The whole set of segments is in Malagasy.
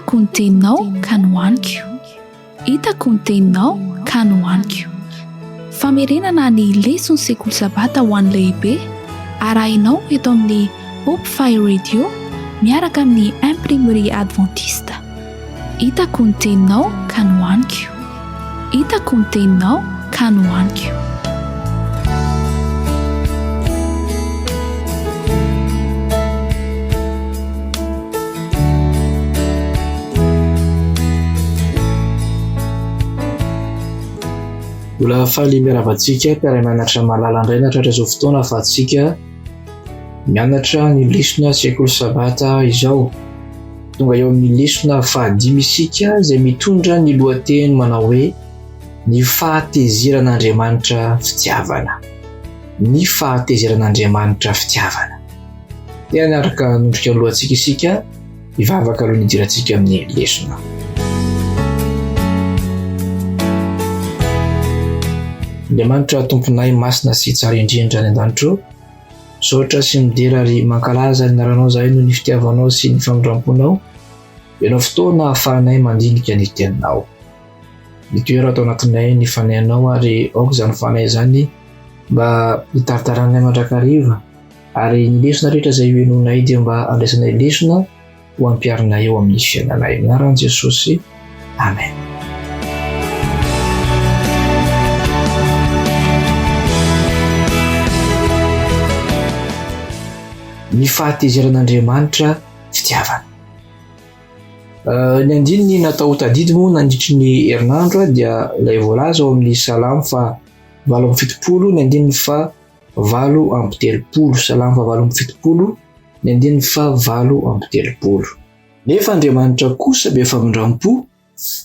hitako ny teninao ka nohaniko, hitako ny teninao ka nohaniko. Famerenana ny lesona sekoly sabata ho an'ny lehibe arahinao eto amin'ny Hope Fire Radio miaraka amin'ny imprimerie adventiste. Hitako ny teninao ka nohaniko, hitako ny teninao ka nohaniko. Mbola faly miaravantsika mpiara mianatra malala indray natratra izao fotoana afahantsika mianatra ny lesona sekoly sabata izao. Tonga eo amin'ny lesona fahadimy isika izay mitondra ny lohateny manao hoe ny fahatezeran'Andriamanitra fitiavana. Ny fahatezeran'Andriamanitra fitiavana. Dia niaraka nondrika ny lohantsika isika hivavaka aloha ny hidirantsika amin'ny lesona. Andriamanitra tomponay masina sy tsara indrindra any an-danitro, saotra sy midera ary mankalaza ny aranao zahay noho ny fitiavanao sy ny famindramponao. Ianao fotoana ahafahanay mandinika ny teninao. Nitoera atao anatinay ny fanahinao ary aoka izany fanahy izany mba hitaritaranay mandrakariva ary ny lesona rehetra izay hoenonay dia mba andraisanay lesona ho ampiarinay eo amin'ny fiainanay. Amin'ny anaran'i Jesosy. Amen. Ny fahatezeran'Andriamanitra fitiavana. Ny andininy natao tadidy moa nandritry ny herinandro dia ilay voalaza ao amin'ny Salamo fa 7:70, ny andininy fa 8:30, Salamo fa 8:70, ny andininy fa 8:30. Nefa Andriamanitra kosa be famindram-po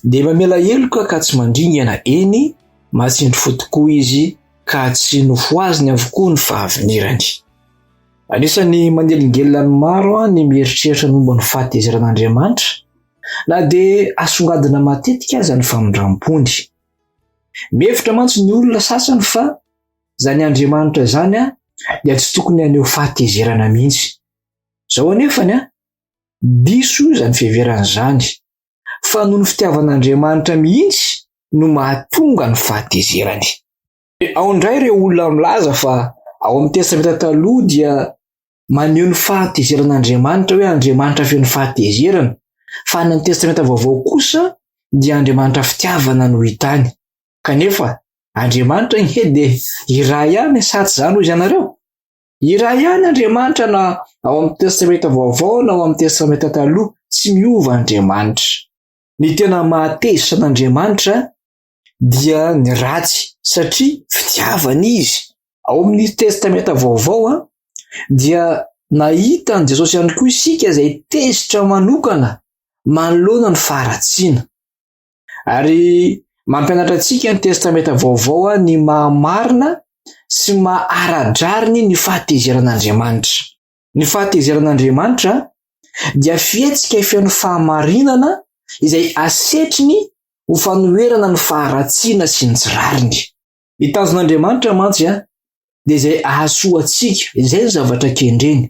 dia mamela heloka ka tsy mandringana eny, matsindry fo tokoa izy ka tsy nofoaziny avokoa ny fahavinirany. Anisan'ny manelingelina ny maro ny mieritreritra ny momba ny fahatezeran'Andriamanitra na dia asongadina matetika aza ny famindram-pony. Mihevitra mantsy ny olona sasany fa izany Andriamanitra izany dia tsy tokony haneho fahatezerana mihitsy. Izao anefany diso izany fiheveran'izany, fa noho ny fitiavan'Andriamanitra mihitsy no mahatonga ny fahatezerany. Ao indray ireo olona milaza fa ao amin'ny testamenta taloha dia maneho ny fahatezeran'Andriamanitra hoe Andriamanitra feno fahatezerana, fa ny testamenta vaovao kosa dia Andriamanitra fitiavana no hitany. Kanefa Andriamanitra dia iray ihany sa tsy izany hoy ianareo? Iray ihany Andriamanitra na ao amin'ny testamenta vaovao na ao amin'ny testamenta taloha, tsy miova Andriamanitra. Ny tena mahatezitra an'Andriamanitra dia ny ratsy satria fitiavana izy. Ao amin'ny testamenta vaovao dia nahita an Jesosy ihany koa isika izay tezitra manokana manoloana ny faharatsiana. Ary mampianatra antsika ny testamenta vaovao ny mahamarina sy maharadrariny ny fahatezeran'Andriamanitra. Ny fahatezeran'Andriamanitra dia fihetsika ifean'ny fahamarinana izay asetriny ho fanoherana ny faharatsiana sy ny tsirariny. Ny tanjon'Andriamanitra mantsy dia izay ahasoa antsika, izay ny zavatra kendreny.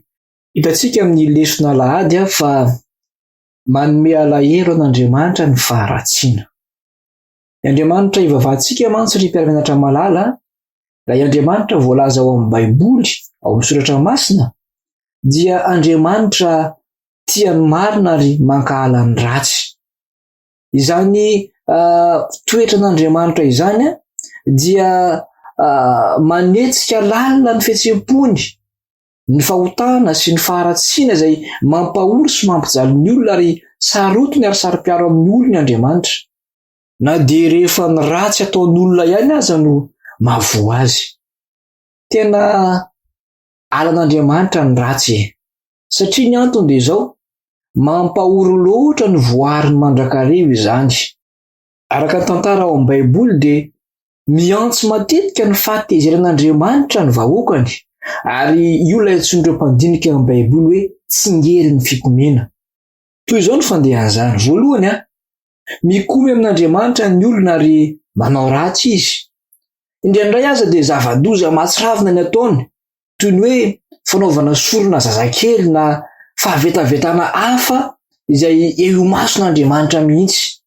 Hitantsika amin'ny lesona Alahady fa manome alahelo an'Andriamanitra ny faharatsiana. Ny Andriamanitra ivavahantsika mantsy ry mpiara-mianatra malala, raha Andriamanitra voalaza ao amin'ny Baiboly, ao amin'ny soratra masina, dia Andriamanitra tia ny marina ary mankahala ny ratsy. Izany toetra n'Andriamanitra izany dia manetsika lalina ny fihetsem-pony, ny fahotana sy ny faharatsiana izay mampahory sy mampijaly ny olona ary sarotiny ary sarom-piaro amin'ny olona Andriamanitra. Na dia rehefa ny ratsy ataon'olona ihany aza no mahavoa azy. Tena alan'Andriamanitra ny ratsy, satria ny antony dia izao, mampahory loatra ny voariny mandrakariva izany. Araka ny tantara ao amin'ny Baiboly dia miantso matetika ny fahatezeran'Andriamanitra ny vahoakany, ary io ilay antsoin'ireo mpandinika amin'ny Baiboly hoe tsingerin'ny fikomena. Toy izao ny fandehan'izany. Voalohany mikomy amin'Andriamanitra ny olona ary manao ratsy izy. Indraindray aza dia zava-doza mahatsiravina ny ataony, toy ny hoe fanaovana sorona zazakely na fahavetavetana hafa izay eo mason'Andriamanitra mihitsy.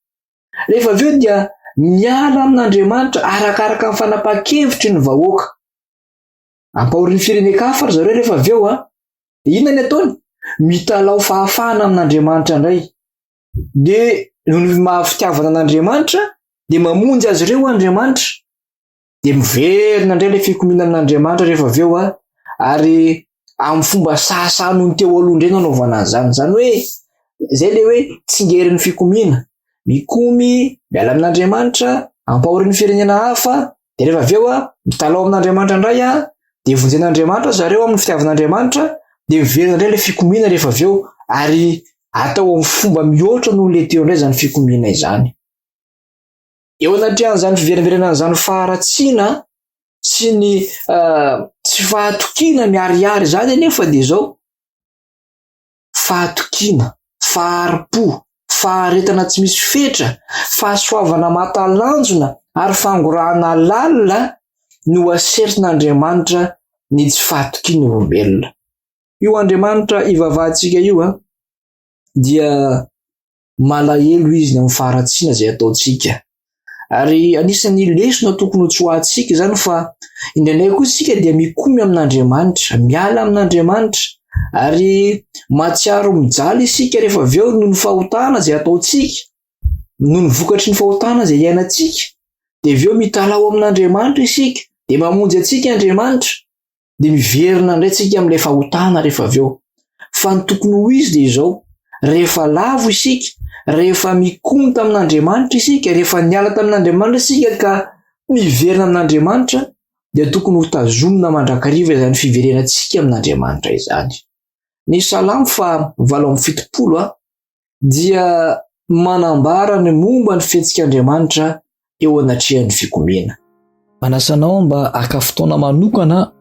Rehefa avy eo dia miala amin'Andriamanitra arakaraka ny fanapahan-kevitry ny vahoaka. Ampahorin'ny firenen-kafa zareo rehefa avy eo inona ny ataony? Mitalao fahafahana amin'Andriamanitra indray. De noho ny mahafitiavana an'Andriamanitra de mamonjy azy ireo Andriamanitra. De miverina indray ilay fikomiana amin'Andriamanitra rehefa avy eo ary amin'ny fomba sahasah noho ny teo aloha indray nanaovana an'izany. Zany hoe izay le hoe tsingerin'ny fikomiana. Mikomy miala amin'Andriamanitra, ampahorin'ny firenena hafa, de rehefa avy eo mitalao amin'Andriamanitra indray de vonjen'Andriamanitra zareo amin'ny fitiavan'Andriamanitra, de miverina indray ilay fikomiana rehefa avy eo ary atao amin'ny fomba mihoatra noho le teo indray izany fikomiana izany. Eo anatrehan'izany fiveriverenan'izany faharatsiana sy ny tsy fahatokiana miarihary zany anefa de zao fahatokiana, faharipo, faharetana tsy misy fetra, fahasoavana matalanjona ary fangorahana lalina no aseritr'Andriamanitra ny tsy fahatokiana olombelona. Io Andriamanitra ivavahantsika io dia malahelo izy ny amin'ny faharatsiana izay ataontsika. Ary anisan'ny lesona tokony ho tsoahantsika izany fa indraindray koa isika dia mikomy amin'Andriamanitra, miala amin'Andriamanitra ary matsiaro mijaly isika rehefa avy eo noho ny fahotana izay ataontsika, noho ny vokatry ny fahotana izay iainantsika. De avy eo mitalao amin'Andriamanitra isika, de mamonjy antsika Andriamanitra, de miverina indray tsika amin'ilay fahotana rehefa avy eo. Fa ny tokony ho izy de izao: rehefa lavo isika, rehefa mikomy tamin'Andriamanitra isika, rehefa niala tamin'Andriamanitra isika ka miverina amin'Andriamanitra, dia tokony ho tazomina mandrakariva izany fiverenantsika amin'Andriamanitra izany. Ny Salamo 7:70 dia manambara ny momba ny fihetsik'Andriamanitra eo anatrehan'ny fikomiana. Manasanao mba haka fotoana manokana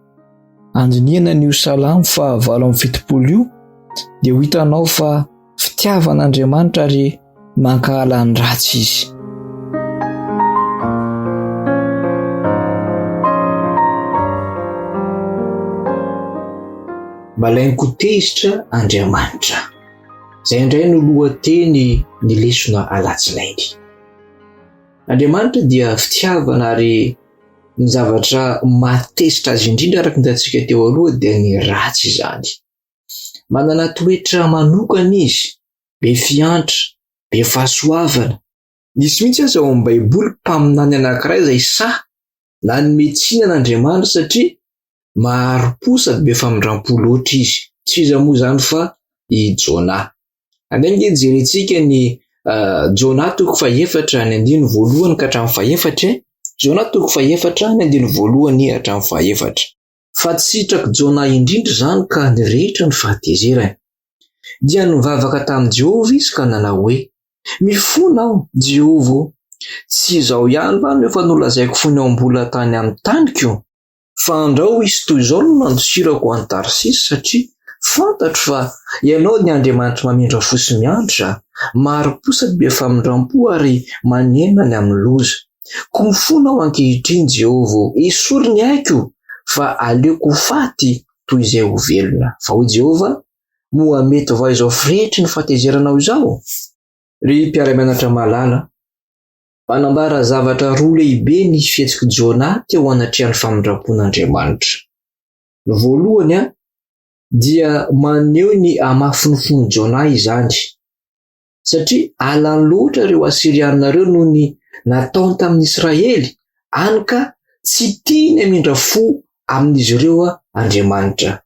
andiniana n'io Salamo 7:70 io, dia ho hitanao fa fitiavan'Andriamanitra ary mankahala ny ratsy izy. Malainy kotezitra Andriamanitra. Izay indray no lohateny ny lesona alatsinainy. Andriamanitra dia fitiavana ary ny zavatra matezitra azy indrindra araka ny hitantsika teo aloha dia ny ratsy izany. Manana toetra manokana izy, be fiantra, be fahasoavana. Nisy mihitsy aza ao amin'ny Baiboly mpaminany anankiray izay nanome tsiny an'Andriamanitra satria maharo-po sady be famindram-po loatra izy. Tsy iza moa izany fa i Jona. Anenge jerentsika ny Jona 3:1 ka hatramin'ny 4. Jona 3:1 hatramin'ny 4. Fa tsy sitraky Jona indrindra izany ka nirehitra ny fahatezerany. Dia nivavaka tamin'i Jehovah izy ka nanao hoe: mifona aho, Jehovah, tsy izao ihany va no efa nolazaiko fony ao mbola tany amin'ny taniko? Fa andrao isy toy izao no nandosirako an'i Tarsisy satria fantatro fa ianao ny Andriamanitra mamindra fo sy mianatra, maharo-po sady be famindram-po ary manena ny amin'ny loza. Ko mifona aho ankehitriny, Jehovah, esory ny aiko, fa aleoko ho faty toy izay ho velona. Fa ho Jehovah, moa mety va izao firehetry ny fahatezeranao izao? Ry mpiara-mianatra malala, manambara zavatra roa lehibe ny fihetsiky Jona teo anatrehan'ny famindram-pon'Andriamanitra. Ny voalohany dia maneho ny hamafinofony Jona izany, satria alany loatra ireo Asiriana ireo noho ny nataony tamin'ny Israely, hany ka tsy tiany hamindra fo amin'izy ireo Andriamanitra.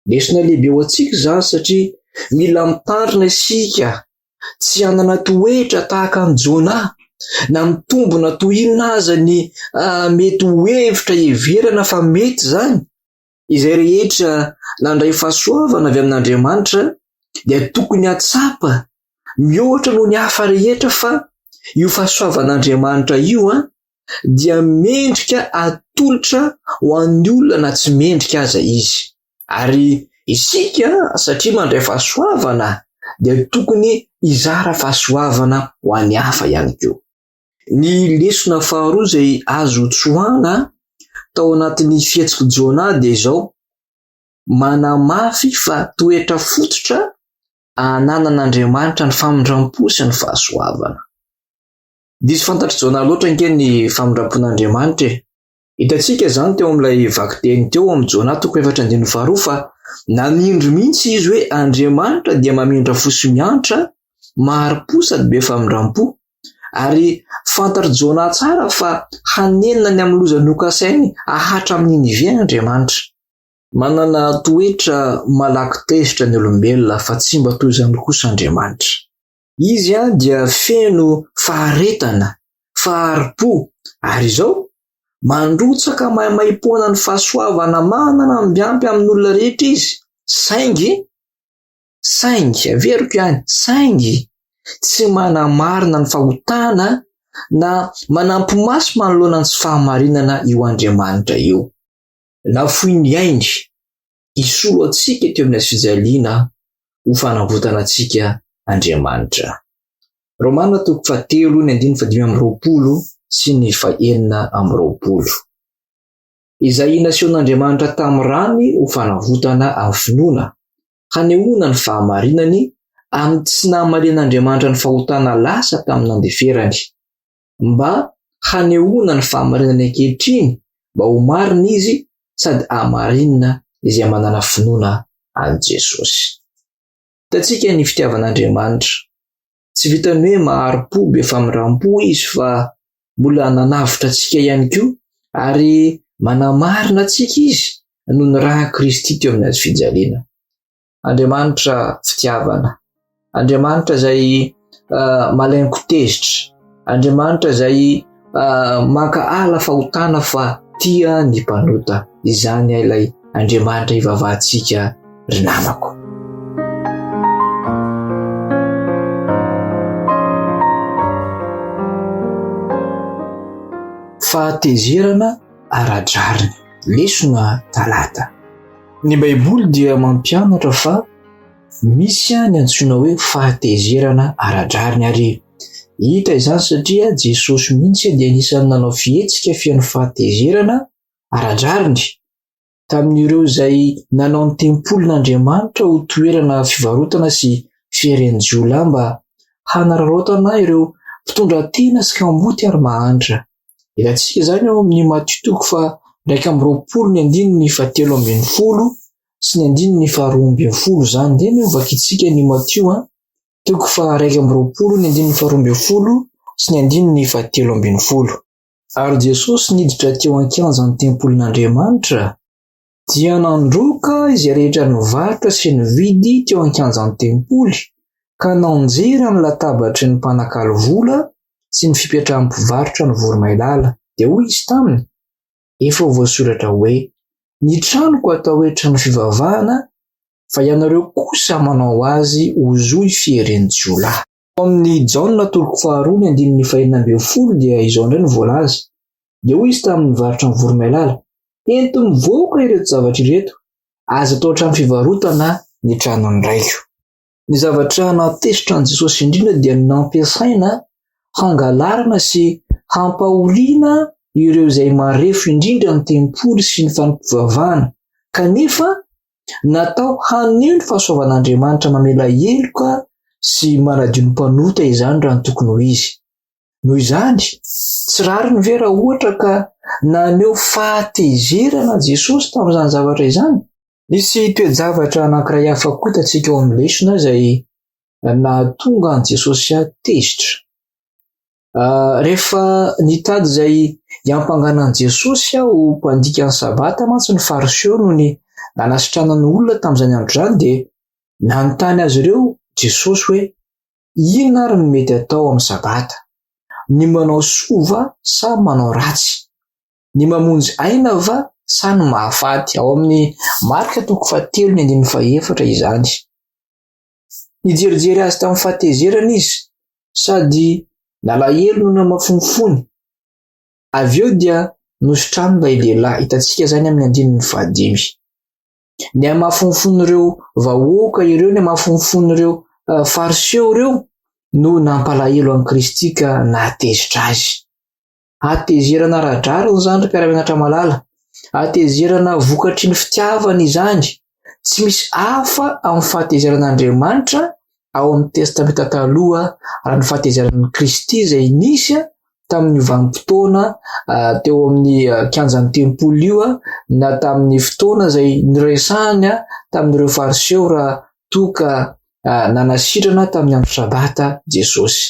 Lesona lehibe ho antsika izany satria mila mitandrina isika tsy hanana toetra tahaka an'i Jona, na mitombona toy inona aza ny mety ho hevitra heverana fa mety zany. Izay rehetra nandray fahasoavana avy amin'Andriamanitra dia tokony hatsapa mihoatra noho ny hafa rehetra, fa io fahasoavan'Andriamanitra io dia mendrika atolotra ho an'ny olona na tsy mendrika aza izy. Ary isika satria mandray fahasoavana dia tokony hizara fahasoavana ho an'ny hafa ihany koa. Ny lesona faharoa izay azo tsoahana tao anatin'ny fihetsiky Jona dia izao: manamafy fa toetra fototra ananan'Andriamanitra ny famindram-po sy ny fahasoavana. Diso fantatry Jona loatra anke ny famindram-pon'Andriamanitra. Hitantsika zany teo amin'ilay vakiteny teo amin'ny Jona 4:12 fa namindry mihitsy izy hoe Andriamanitra dia mamindra fo sy miantra, mahari-po sady be famindram-po. Ary fantatra Jona tsara fa hanenina ny amin'ny loza nokasainy ahatra amin'ny Ninive Andriamanitra. Manana toetra malaky tezitra ny olombelona fa tsy mba toy izany kosa Andriamanitra. Izy dia feno faharetana, fahari-po, ary izao mandrotsaka maimaipoana ny fahasoavana manana mbiampy amin'olona rehetra izy. Saingy, averiko ihany, saingy tsy manamarina ny fahotana na manampy maso manoloana ny tsy fahamarinana io Andriamanitra io. Nafoy ny ainy isolo antsika teo amin'ny fijaliana ho fanavotana antsika Andriamanitra. Romana 3:3-5:20 sy ny 4:20. Izay nasehon'Andriamanitra tamin'ny rany ho fanavotana amin'ny finoana, hanehoana ny fahamarinany amin'ny tsy nahamarin'Andriamanitra ny fahotana lasa tamin'ny nandeferany, mba hanehoana ny fahamarinany ankehitriny mba ho marina izy sady hamarinina izay manana finoana an Jesosy. Hitantsika ny fitiavan'Andriamanitra. Tsy vitany hoe mahari-po be famindram-po izy fa mbola nanavitra antsika ihany koa ary manamarina antsika izy noho ny raha Kristy teo amin'ny fijaliana. Andriamanitra fitiavana, Andriamanitra izay malaingo tezitra, Andriamanitra izay maka ala fahotana fa tia ny mpanota. Izany ilay Andriamanitra ivavahantsika ry namako. Fahatezerana ara-drariny, lesona talata. Ny Baiboly dia mampianatra fa misy ny antsoina hoe fahatezerana ara-drariny, ary hita izany satria Jesosy mihitsy dia anisan'ny nanao fihetsika fihaino fahatezerana ara-drariny tamin'ireo izay nanao ny tempolin'Andriamanitra ho toerana fivarotana sy fiherenjiolay mba hanararaotana ireo mpitondra tena sy kamboty ary mahantra. Hitantsika izany ao amin'ny Matteo 2:17 sy 2:12 zany. Dia mivakitsika ny Matteo 2:12 sy 2:17. Ary Jesosy niditra teo an-kianjan'ny tempolin'Andriamanitra dia nandroka izay rehetra nivarotra sy nividy teo an-kianjan'ny tempoly, ka nanjera ny latabatry ny mpanakalo vola sy ny fipetrahan'ny mpivarotra ny voromailala. Dia hoy izy taminy, efa voasoratra hoe, ny tranoko atao hoe trano fivavahana, fa ianareo kosa manao azy ho zohy fiherenjiolay. Amin'ny Jaona 2:2-5 dia izao indray ny voalaza. Dia hoy izy tamin'ny mivarotra ny voromailala, ento mivoaka ireto zavatra ireto, aza atao trano fivarotana ny tranony raiko. Ny zavatra natesitra an Jesosy indrindra dia nampiasaina hangalarana sy hampaholiana ireo izay marefo indrindra ny tempoly sy ny fanampivavahana, kanefa natao haneho ny fahasoavan'Andriamanitra mamela heloka sy manadio ny mpanota izany raha ny tokony ho izy. Noho izany, tsy rary ny vera ohatra ka naneho fahatezerana Jesosy tamin'izany zavatra izany. Nisy toe-javatra anankiray hafa koa hitantsika ao amin'ny lesona izay nahatonga an Jesosy tezitra. Rehefa nitady izay hiampanganan Jesosy ho mpandika ny sabata mantsy ny fariseo noho ny nanasitranany olona tamin'izany andro izany, dia nanontany azy ireo Jesosy hoe, inona ary no mety atao amin'ny sabata? Ny manao soa va sa manao ratsy? Ny mamonjy aina va sa ny mahafaty? Ao amin'ny Marka 7:1-4 izany. Nijerijery azy tamin'ny fahatezerana izy, sady nalahelo no mafonfony. Avy eo dia nositrano ilay lehilahy. Hitantsika zany amin'ny 5. Ny amafonfon'ireo vahoaka ireo, ny amafonfon'ireo fariseo ireo no nampalahelo an Kristy ka nahatezitra azy. Hatezerana ara-drariny zany ka raha mianatra malala. Hatezerana vokatry ny fitiavana izany. Tsy misy hafa amin'ny fahatezeran'Andriamanitra ao amin'ny testamenta taloha raha ny fahatezaran'ny Kristy izay nisy tamin'ny vanim-potoana teo amin'ny kianjan'ny tempolo io na tamin'ny fotoana izay niresahany tamin'ireo fariseo raha toka nanasitrana tamin'ny andro sabata Jesosy.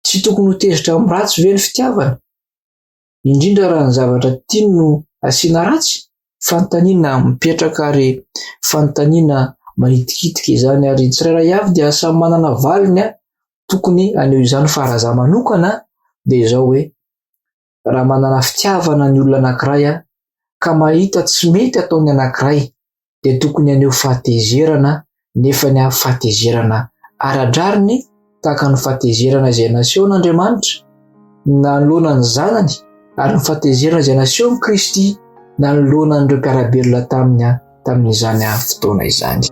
Tsy tokony ho tezitra amin'ny ratsy ve ny fitiavana? Indrindra raha ny zavatra tiany no asiana ratsy, fanontaniana mipetraka ary fanontaniana manitikitika izany, ary tsirairay avy dia samy manana valiny tokony aneo izany. Fa raha za manokana dia izao hoe raha manana fitiavana ny olona anankiray ka mahita tsy mety ataony anankiray dia tokony aneo fahatezerana, nefa ny fahatezerana ara-drariny tahaka ny fahatezerana izay naseho n'Andriamanitra nanoloana ny zanany, ary ny fahatezerana izay naseho ny Kristy nanoloana n'ireo mpiara-belona tamin'izany fotoana izany.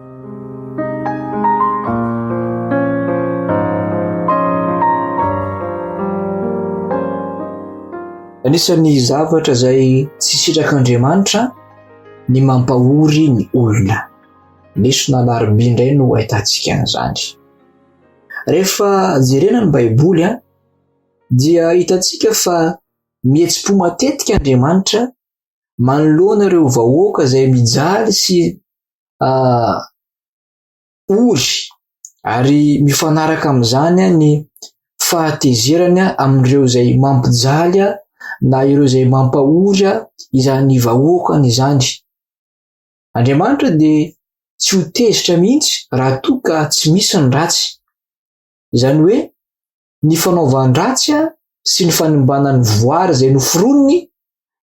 Anisan'ny zavatra izay tsy sitrak'Andriamanitra ny mampahory ny olona. Lesona alarobia indray no ahitantsika an'izany. Rehefa jerena ny Baiboly dia hitantsika fa mihetsi-po matetika Andriamanitra manoloana ireo vahoaka izay mijaly sy ory, ary mifanaraka amin'izany ny fahatezerany amin'ireo izay mampijaly na ireo izay mampahory izany vahoakany izany. Andriamanitra dia tsy ho tezitra mihitsy raha toa ka tsy misy ny ratsy. Izany hoe ny fanaovan-dratsy sy ny fanimbanany voary izay noforoniny,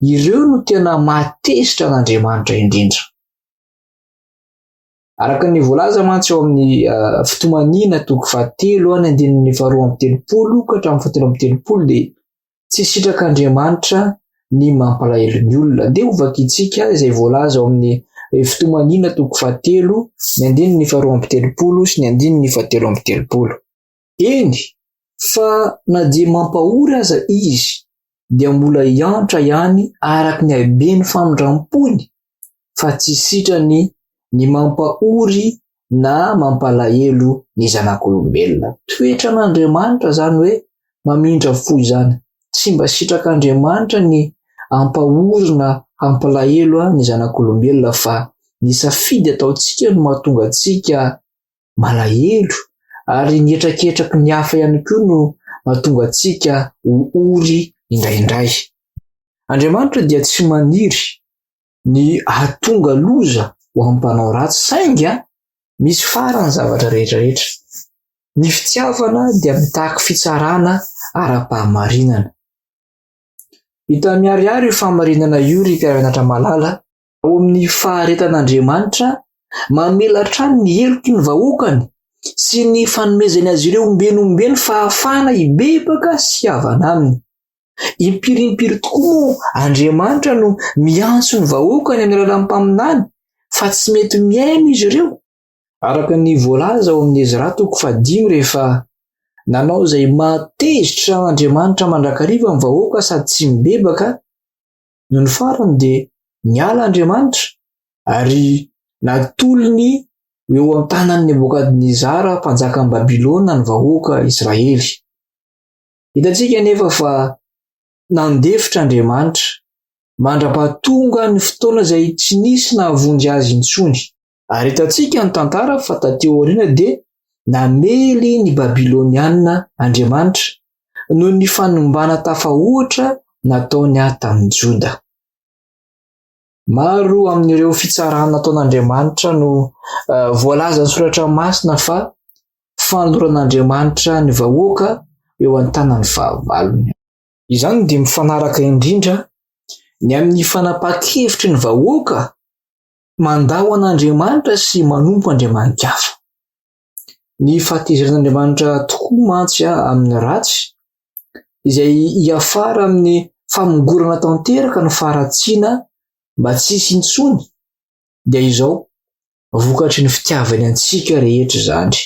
ireo no tena mahatezitra n'Andriamanitra indrindra. Araka ny voalaza mantsy ao amin'ny fitomanina toko 7:1-3 ka hatramin'ny 7:30 dia tsy sitrak'Andriamanitra ny mampalahelo ny olona. Dia ho vakiantsika izay voalaza ao amin'ny fitomanina toko 7:2-3 sy 3:30. Eny, fa na dia mampahory aza izy dia mbola hiantra ihany araka ny habeny famindram-pony, fa tsy sitrany ny mampahory na mampalahelo ny zanak'olombelona. Toetra n'Andriamanitra izany hoe mamindra fo izany. Tsy mba sitrak'Andriamanitra ny hampahory na hampalahelo ny zanak'olombelona, fa ny safidy ataontsika no mahatonga antsika malahelo, ary ny etraketraky ny hafa ihany koa no mahatonga antsika ho ory indraindray. Andriamanitra dia tsy maniry ny hahatonga loza ho amin'ny mpanao ratsy, saingy misy farany zavatra rehetrarehetra. Ny fitiavana dia mitaky fitsarana ara-pahamarinana. Hita miharihary io fahamarinana io ry mpiara-mianatra malala ao amin'ny faharetan'Andriamanitra mamela hatrany ny heloky ny vahoakany sy ny fanomezany azy ireo ombenombeny fahafahana hibebaka sy havana aminy. Impirimpiry tokoa moa Andriamanitra no miantso ny vahoakany amin'ny alalan'ny mpaminany, fa tsy mety miaino izy ireo. Araka ny voalaza ao amin'ny Ezra toko 5 rehefa nanao izay mahatezitra Andriamanitra mandrakariva ny vahoaka sady tsy mibebaka, no ny farany dia niala Andriamanitra ary natolony eo amin'ny tanan'ny Nebokadnezara mpanjakan'ny Babilôna ny vahoaka Israely. Hitantsika nefa fa nandefitra Andriamanitra mandra-pahatonga ny fotoana izay tsy nisy nahavonjy azy intsony. Ary hitantsika ny tantara fa tateo aoriana dia namely ny Babilôniana Andriamanitra noho ny fanombana tafahoatra nataony tamin'ny Joda. Maro amin'ireo fitsarana nataon'Andriamanitra no voalaza ny soratra masina fa fanoran'Andriamanitra ny vahoaka eo an-tanany fahavalony. Izany dia mifanaraka indrindra ny amin'ny fanapa-kevitry ny vahoaka mandao an'Andriamanitra sy manompo Andriamanikafa. Ny fahatezeran'Andriamanitra tokoa mantsy amin'ny ratsy izay hiafara amin'ny famongorana tanteraka ny faharatsiana mba tsy hisy intsony, dia izao vokatry ny fitiavany antsika rehetra izany.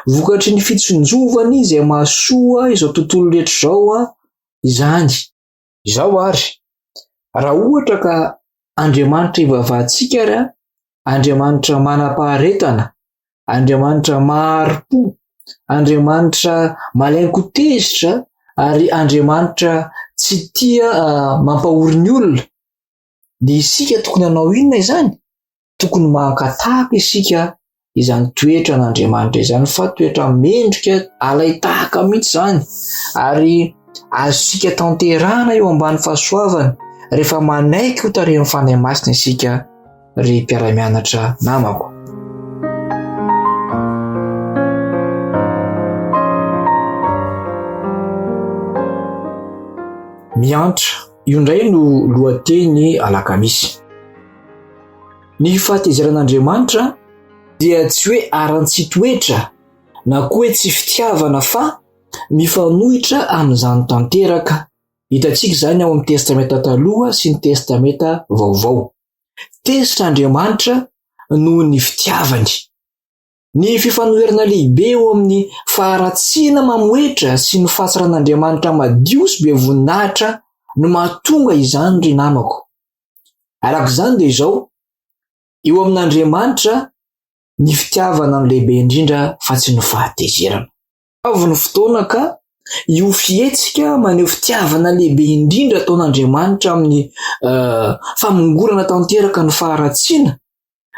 Vokatry ny fitsonjovany izay mahasoa izao tontolo rehetra izao izany. Izao ary, raha ohatra ka Andriamanitra ivavahantsika ary Andriamanitra manam-paharetana Andriamanitra maro-po, Andriamanitra malainko tezitra, ary Andriamanitra tsy tia mampahory ny olona. Dia isika tokony hanao inona izany? Tokony mankatahaka isika izany toetra n'Andriamanitra izany, fa toetra mendrika alaitahaka mihitsy izany, ary azosika tanterahana eo ambany fahasoavana rehefa manaiky ho tarehin'ny fanahy masina isika ry mpiara-mianatra namako. Miantra, io indray no lohateny alakamisy. Ny fahatezeran'Andriamanitra dia tsy hoe aran-tsy-toetra na koa hoe tsy fitiavana, fa mifanohitra amin'izany tanteraka. Hitantsika izany ao amin'ny testamenta taloha sy ny testamenta vaovao. Tezitr'Andriamanitra noho ny fitiavany. Ny fifanoherana lehibe eo amin'ny faharatsiana mamoetra sy ny fahasaran'Andriamanitra madio sy be voninahitra no mahatonga izany ry namako. Arak'izany dia izao, eo amin'Andriamanitra ny fitiavana no lehibe indrindra fa tsy ny fahatezerana. Avy ny fotoana ka io fihetsika maneho fitiavana lehibe indrindra ataon'Andriamanitra amin'ny famongorana tanteraka ny faharatsiana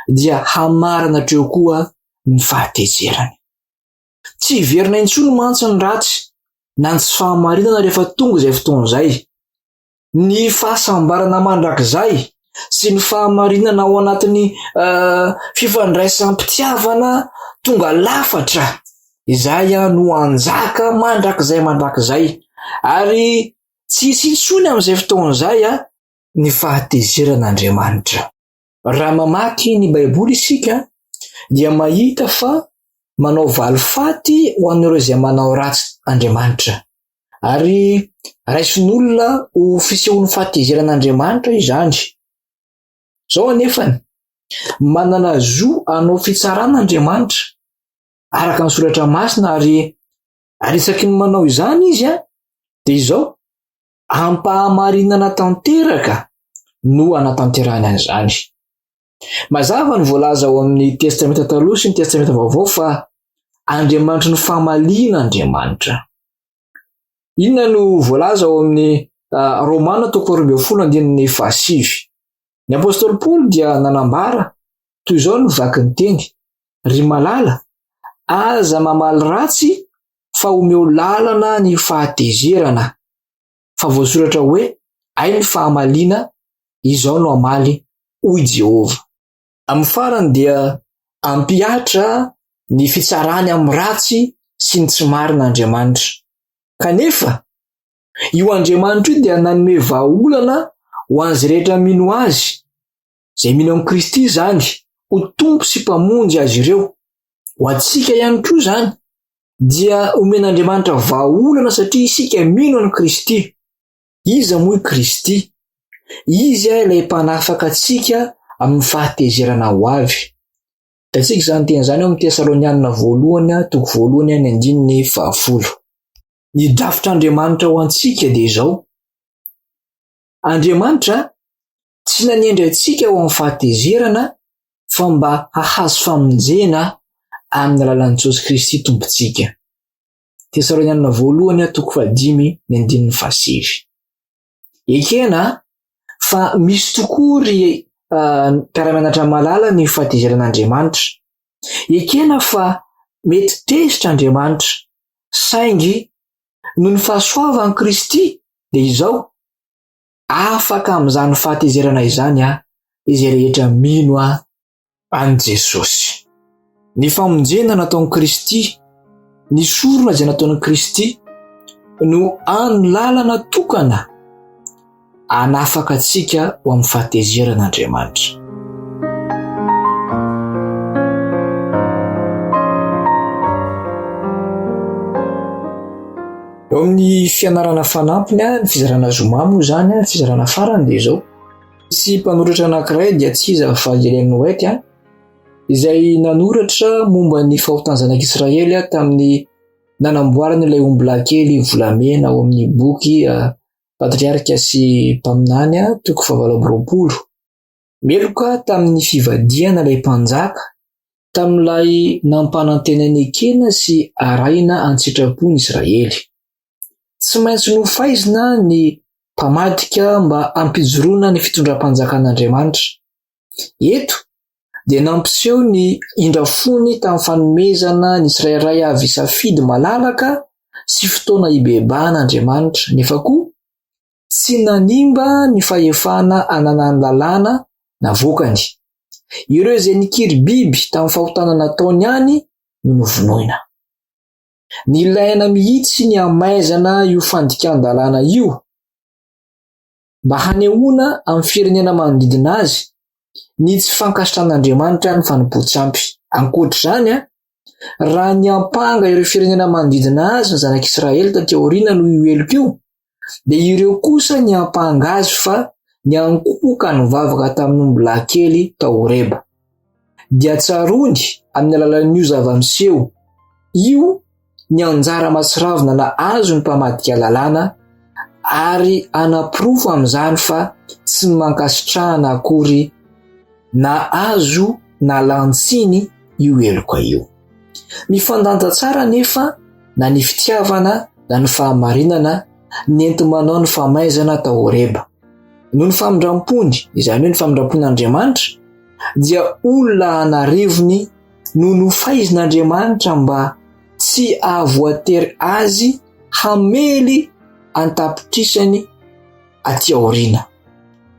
dia hamarana hatreo koa ny fahatezerany. Tsy hiverina intsony mantsy ny ratsy na ny tsy fahamarinana rehefa tonga izay fotoana izay. Ny fahasambarana mandrakizay sy ny fahamarinana ao anatin'ny fifandraisam-pitiavana tonga lafatra, izay no anjaka mandrakizay, ary tsy hisy intsony amin'izay fotoana izay ny fahatezeran'Andriamanitra. Raha mamaky ny Baiboly isika dia mahita fa manao valifaty ho an'ireo izay manao ratsy Andriamanitra, ary raisin'olona ho fisehoan'ny fahatezeran'Andriamanitra izany. Zao anefany manana zo hanao fitsaran'Andriamanitra araka ny soratra masina, ary isaky ny manao izany izy dia izao ampahamarinana tanteraka no anatanterahany an'izany. Mazava ny voalaza ao amin'ny testamenta taloha sy ny testamenta vaovao fa Andriamanitra ny fahamaliana Andriamanitra. Inona no voalaza ao amin'ny Romana 12:7. Ny apôstôly Paoly dia nanambara toy izao ny vaky ny teny: ry malala, aza mamaly ratsy fa omeo lalana ny fahatezerana, fa voasoratra hoe ay ny fahamaliana, izao no amaly hoy Jehova. Amin'ny farany dia ampihatra ny fitsarany amin'ny ratsy sy ny tsy marin'Andriamanitra. Kanefa io Andriamanitra io dia nanome vahaolana ho an'izy rehetra mino azy, izay mino amin'ny Kristy izany, ho tompo sy mpamonjy azy ireo. Ho antsika ihany koa izany dia omen'Andriamanitra vahaolana satria isika mino an'i Kristy. Iza moa i Kristy? Izy ilay mpanafaka antsika amin'ny fahatezerana ho avy. Hitantsika izany teny izany ao amin'ny Tesalonianina 1:2-9. Ny drafitr'Andriamanitra ho antsika dia izao: Andriamanitra tsy nanendry antsika ho amin'ny fahatezerana, fa mba hahazo famonjena amin'ny alalan'i Jesosy Kristy tompontsika. Tesalonianina 1:5-7. Ekena fa misy tokoa ry mpiara-mianatra malala ny fahatezeran'Andriamanitra. Ekena fa mety tezitra Andriamanitra, saingy noho ny fahasoavan'i Kristy dia izao afaka amin'izany fahatezerana izany izay rehetra mino an Jesosy. Ny famonjena nataon'i Kristy, ny sorona izay nataon'i Kristy no any lalana tokana anafaka antsika ho amin'ny fahatezeran'Andriamanitra. Eo amin'ny fianarana fanampiny ny fizarana zoma moa izany, ny fizarana farany dia izao: misy mpanoratra anankiray dia tsy iza fa Ellen White izay nanoratra momba ny fahotana zanak'Israely tamin'ny nanamboarana ilay omby lahy kely volamena ao amin'ny boky Patriarika sy Mpaminany 7:20. Meloka tamin'ny fivadiana ilay mpanjaka tamin'ilay nampanantenany ekena sy araina an-tsitrapony Israely. Tsy maintsy nofaizina ny mpamadika mba ampijoroana ny fitondram-panjakan'Andriamanitra. Eto dia nampiseho ny indrafony tamin'ny fanomezana ny tsirairay avy safidy malalaka sy fotoana ibeban'Andriamanitra, nefa koa tsy nanimba ny fahefana ananany lalàna navokany. Ireo izay nikiry biby tamin'ny fahotana nataony ihany no novonoina. Nilaina mihitsy ny amaizana io fandikan-dalàna io mba hanehoana amin'ny firenena manodidina azy ny tsy fankasitran'Andriamanitra ny fanompoan-tsampy. Ankoatr'izany, raha niampanga ireo firenena manodidina azy ny zanak'Israely taty aoriana no io eloko io, dia ireo kosa niampanga azy fa niankoka nivavaka tamin'omby lahy kely tao Horeba. Dia tsarony amin'ny alalan'io zava-miseho io ny anjara matsiravina na azo ny mpamadika lalàna, ary anapirofo amin'izany fa tsy mankasitrahana akory na azo na lantsiny io eloka io. Mifandanja tsara nefa na ny fitiavana na ny fahamarinana nenti manao ny famaizana tao Horeba. Noho ny famindram-pony, izany hoe ny famindram-pon'Andriamanitra, dia olona anarivony no nofaizin'Andriamanitra mba tsy ahavoatery azy hamely antapitrisany aty aoriana.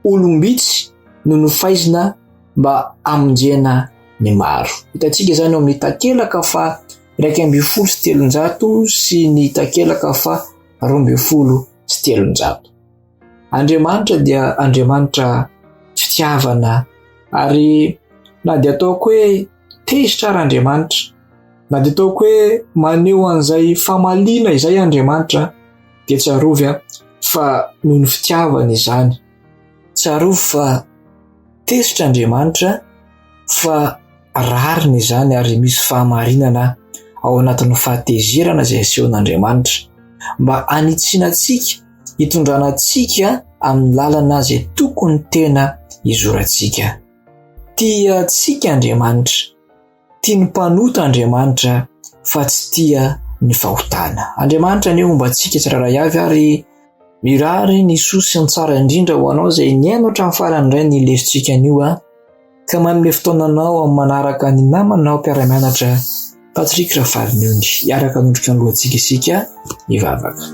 Olombitsy no nofaizina mba amonjena ny maro. Hitantsika izany ao amin'ny takelaka fa 113 sy ny takelaka fa 12. Andriamanitra dia Andriamanitra fitiavana, ary na dia ataoko hoe tezitra ary Andriamanitra, na dia ataoko hoe maneho an'izay famalina izay Andriamanitra, dia tsarovy fa noho ny fitiavana izany. Tsarovy fa tezitra Andriamanitra, fa rariny izany ary misy fahamarinana ao anatin'ny fahatezerana izay asehon'Andriamanitra mba anitsiana antsika, hitondrana antsika amin'ny lalana izay tokony tena hizorantsika. Tia antsika Andriamanitra, tia ny mpanota Andriamanitra, fa tsy tia ny fahotana. Andriamanitra ny momba antsika tsiraray avy, ary mirary ny soa sy ny tsara indrindra ho anao izay niaino hatramin'ny farany indray ny lesontsika anio, ka manome fotoananao amin'ny manaraka ny namanao mpiara-mianatra Patrick Rafavinyony, hiaraka nondrika ny lohantsika isika hivavaka.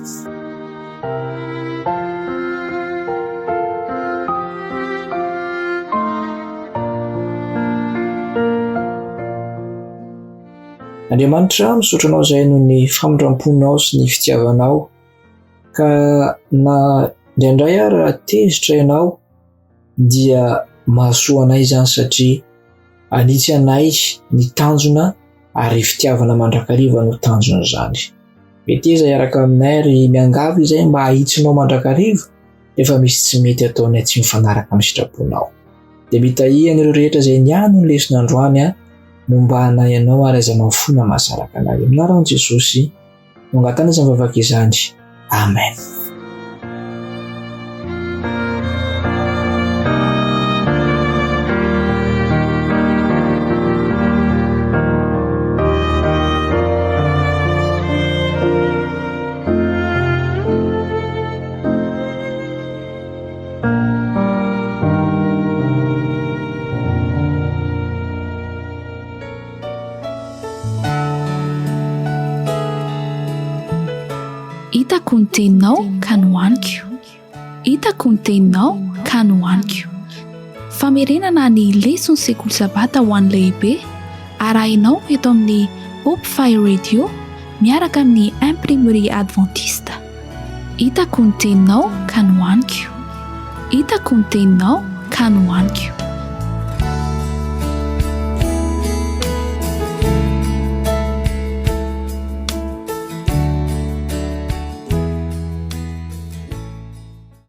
Andriamanitra, misaotra anao izay noho ny famindram-ponao sy ny fitiavanao, ka na indraindray ary raha tezitra ianao dia mahasoa anay izany, satria anitsy anay ny tanjona ary fitiavana mandrakariva no tanjona izany. Mety iza hiaraka aminay ary miangavy izay mba hahitsinao mandrakariva, efa misy tsy mety ataonay tsy mifanaraka amin'ny sitraponao. Dia mitahihana ireo rehetra izay niano ny lesona androany momba anay ianao, ary aza mafona mahasaraka anay. Amin'ny anaran'i Jesosy no angatana izany vavaka izany. Amen. Hitako ny teninao ka nohaniko. Hitako ny teninao ka nohaniko. Famerenana ny lesona sekoly sabata ho an'ny lehibe arahinao eto amin'ny Hope Fire Radio miaraka amin'ny Imprimerie Adventiste. Hitako ny teninao ka nohaniko. Hitako ny teninao ka nohaniko.